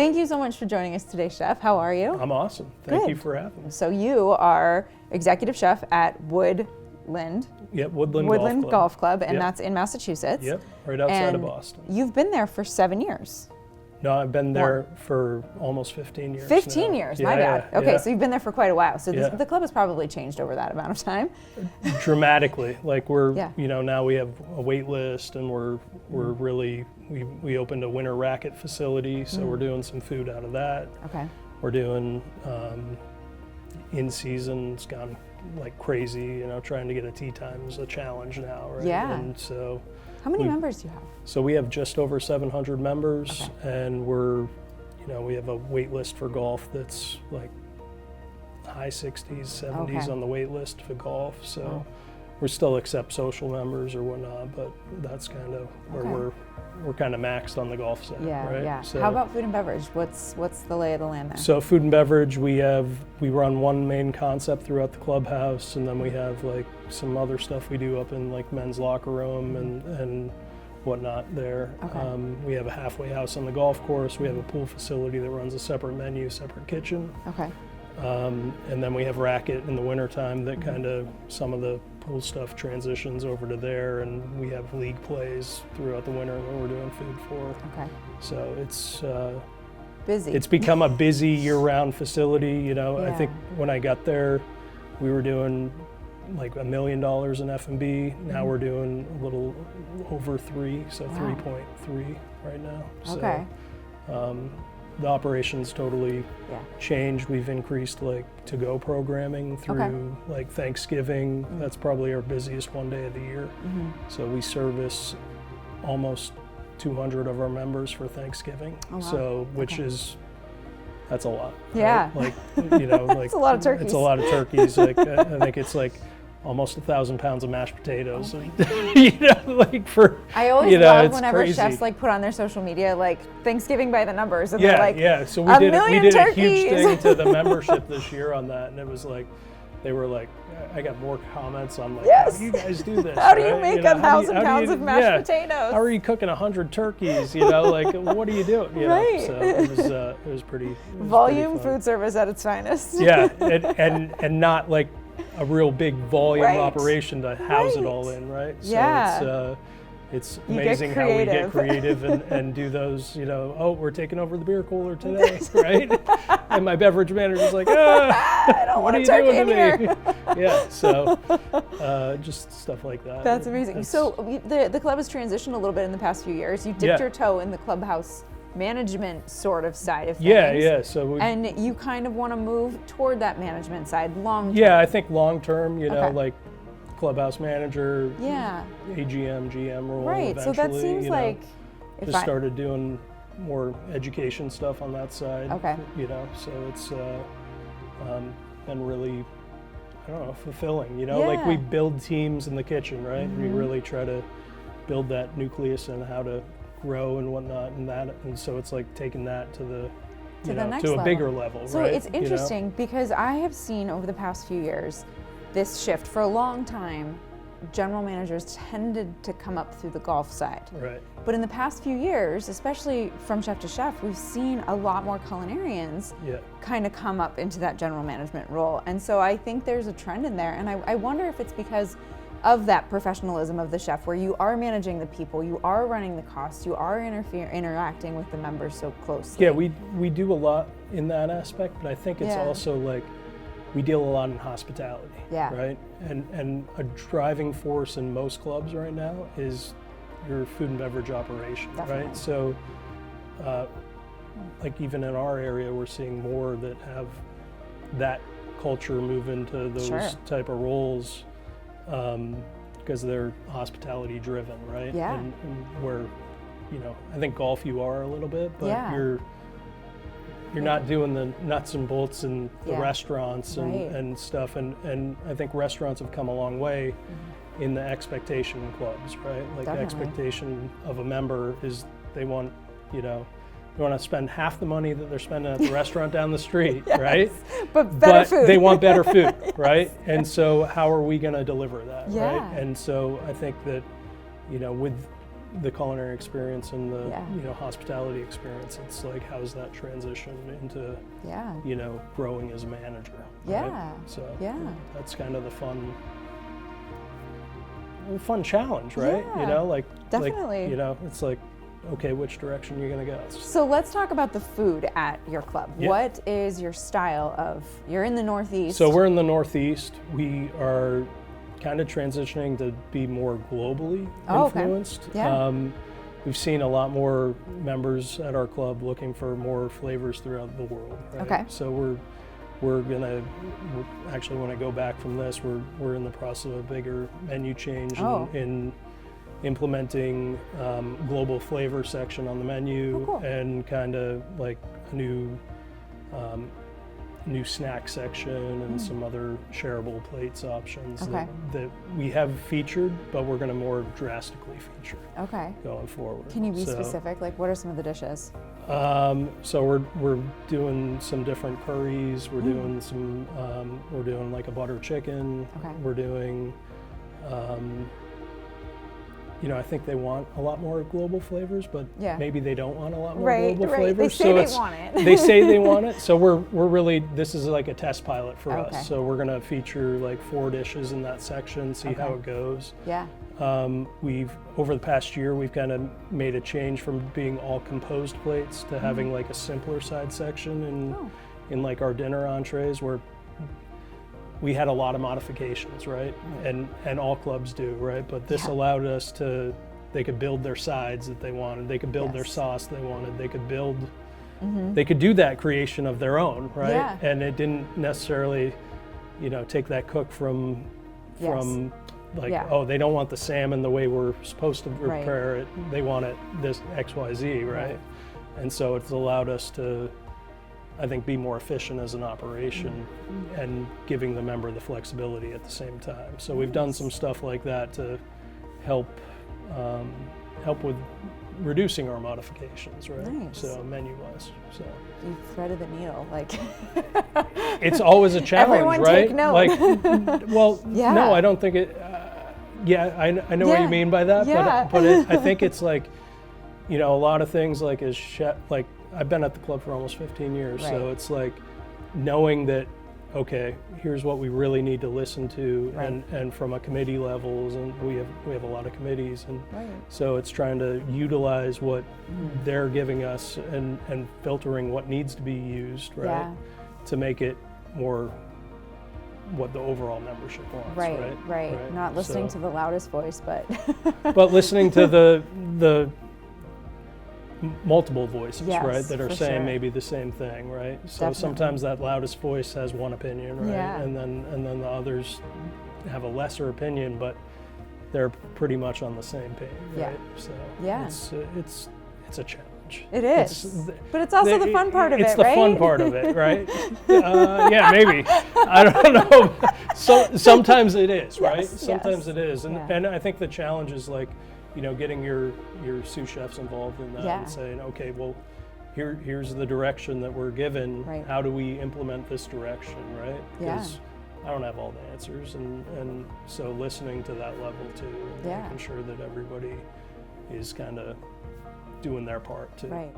Thank you so much for joining us today, Chef. How are you? I'm awesome. Thank you for having me. So you are executive chef at Woodland. Yep, Woodland Golf Club, and Yep. that's in Massachusetts. Yep, right outside of And Boston. You've been there for 7 years. No, I've been there for almost 15 years 15 now. years, Yeah, my bad. Okay, yeah. so you've been there for quite a while. So Yeah. the club has probably changed over that amount of time. Dramatically. Like we're, Yeah. now we have a wait list, and we're really, we opened a winter racket facility, so we're doing some food out of that. Okay. We're doing in season, it's gone like crazy, trying to get a tea time is a challenge now, right? Yeah. And so How many members do you have? So we have just over 700 members, Okay. and we're, we have a wait list for golf that's like high 60s, 70s Okay. on the wait list for golf. So Oh. we still accept social members or whatnot, but that's kind of where Okay. we're kind of maxed on the golf set, Yeah, right? yeah. So, How about food and beverage? What's the lay of the land there? so food and beverage, we run one main concept throughout the clubhouse, and then we have like some other stuff we do up in like men's locker room and whatnot there. Okay. We have a halfway house on the golf course. We have a pool facility that runs a separate menu, separate kitchen. Okay. And then we have racket in the wintertime that kind of some of the pool stuff transitions over to there, and we have league plays throughout the winter that we're doing food for. Okay. So it's Busy. it's become a busy year-round facility. I Yeah. think when I got there, we were doing like $1 million in F&B. Now we're doing a little over 3, so Wow. 3.3 right now. Okay. So the operations totally Yeah. changed. We've increased like to-go programming through Okay. like Thanksgiving. That's probably our busiest one day of the year. So we service almost 200 of our members for Thanksgiving. Oh, wow. So, which Okay. is, that's a lot. Yeah. Right? Like, It's a lot of turkeys. It's a lot of turkeys. Like, I think it's like almost 1,000 pounds of mashed potatoes. Oh Like for, I always love it's whenever crazy. chefs like put on their social media like Thanksgiving by the numbers, and Yeah, they're like, yeah. So "A we million did a turkeys." huge thing to the membership this year on that, and it was like, they were like, I got more comments on like, Yes. how do you guys do this? How do you right? make How do 1,000 how do pounds you- of mashed yeah. potatoes? How are you cooking 100 turkeys? Like, what are you doing? Right. So it was pretty. volume pretty fun. food service at its finest. Yeah, and not like a real big volume Right. operation to house it Right. all in, right? So Yeah. it's You get amazing how we get creative. creative and do those, oh, we're taking over the beer cooler today, right? And my beverage manager's like, I don't what want are a you turkey doing in to here. me? Yeah, so just stuff like that. That's amazing. It's- So the club has transitioned a little bit in the past few years. You dipped Yeah. your toe in the clubhouse management sort of side of things. yeah. So we, And you kind of want to move toward that management side long term. yeah, I think long term, Okay. like clubhouse manager, Yeah. AGM, GM role. Right. So that eventually, seems like if just I, started doing more education stuff on that side. Okay. So it's been really, I don't know, fulfilling. Like we Yeah. build teams in the kitchen, right? We really try to build that nucleus and how to grow and whatnot, and so it's like taking that to the To the next to a level. bigger level. So right? it's interesting because I have seen over the past few years this shift. For a long time, general managers tended to come up through the golf side. Right. But in the past few years, especially from chef to chef, we've seen a lot more culinarians Yeah. kind of come up into that general management role. And so I think there's a trend in there. And I wonder if it's because of that professionalism of the chef, where you are managing the people, you are running the costs, you are interacting with the members so closely. Yeah, we do a lot in that aspect, but I think it's Yeah. also like we deal a lot in hospitality, Yeah. right? And a driving force in most clubs right now is your food and beverage operation, Definitely. right? So, like even in our area, we're seeing more that have that culture move into those Sure. type of roles because they're hospitality driven, right? Yeah. And where, I think golf you are a little bit, but Yeah. you're not doing the nuts and bolts in the Yeah. restaurants and, Right. and stuff. And I think restaurants have come a long way in the expectation clubs, right? Like the Definitely. expectation of a member is they want, they want to spend half the money that they're spending at the restaurant down the street, right? But better food. They want better food, right? And so how are we going to deliver that, Yeah. right? And so I think that, with the culinary experience and the Yeah. hospitality experience. It's like, how's that transition into Yeah. growing as a manager? Yeah. Right? So Yeah. that's kind of the fun challenge, right? Yeah. Definitely. It's like, okay, which direction you're gonna go? So let's talk about the food at your club. Yeah. What is your style of? You're in the Northeast. So we're in the Northeast. We are kind of transitioning to be more globally influenced. Okay. Yeah. We've seen a lot more members at our club looking for more flavors throughout the world. Right? Okay. So we're actually, when I go back from this, we're in the process of a bigger menu change in implementing global flavor section on the menu. Oh, cool. And kind of like a new snack section and some other shareable plates options Okay. that we have featured, but we're going to more drastically feature Okay. going forward. Can you be specific? Like, what are some of the dishes? So we're doing some different curries. We're doing some. We're doing like a butter chicken. Okay. We're doing. I think they want a lot more global flavors, but Yeah. maybe they don't want a lot more Right, global right. flavors. They say they want it. They say they want it. So we're really, this is like a test pilot for Okay. us. So we're gonna feature like 4 dishes in that section, see how Okay. it goes. Yeah. We've, over the past year, we've kind of made a change from being all composed plates to having like a simpler side section in like our dinner entrees, where we had a lot of modifications, right? And all clubs do, right? But this allowed us to, they could build their sides that they wanted, they could build their sauce they wanted, they could build, they could do that creation of their own, right? Yeah. And it didn't necessarily, take that cook from like, oh, they don't want the salmon the way we're supposed to prepare it, they want it this XYZ, right? And so it's allowed us to, I think, be more efficient as an operation and giving the member the flexibility at the same time. So we've done some stuff like that to help with reducing our modifications, right? Nice. So menu-wise. So You threaded the needle, like. it's always a challenge, Everyone right? take note. Like, well, Yeah. no, I don't think it. I know what you mean by that, Yeah. but I think it's like, a lot of things like as chef, like I've been at the club for almost 15 years, so Right. it's like knowing that, okay, here's what we really need to listen to, and from a committee levels, and we have a lot of committees, and so it's trying to utilize what they're giving us and filtering what needs to be used, right, to make it more what the overall membership wants, right. Not listening to the loudest voice, but but listening to the multiple voices, Yes, right, that are for saying sure. maybe the same thing, right? So Definitely. sometimes that loudest voice has one opinion, right? Yeah. And then the others have a lesser opinion, but they're pretty much on the same page, Yeah. right? So Yeah. it's a challenge. it is. But it's also the fun part of it, right? It's the fun part of it, right? Yeah, maybe. I don't know. So sometimes it is, right? Yes, Sometimes yes. it is, and Yeah. and I think the challenge is like, getting your sous chefs involved in that and saying, okay, well, here's the direction that we're given. Right. How do we implement this direction, right? Yeah. Because I don't have all the answers, and so listening to that level too, and Yeah. making sure that everybody is kind of doing their part too. Right.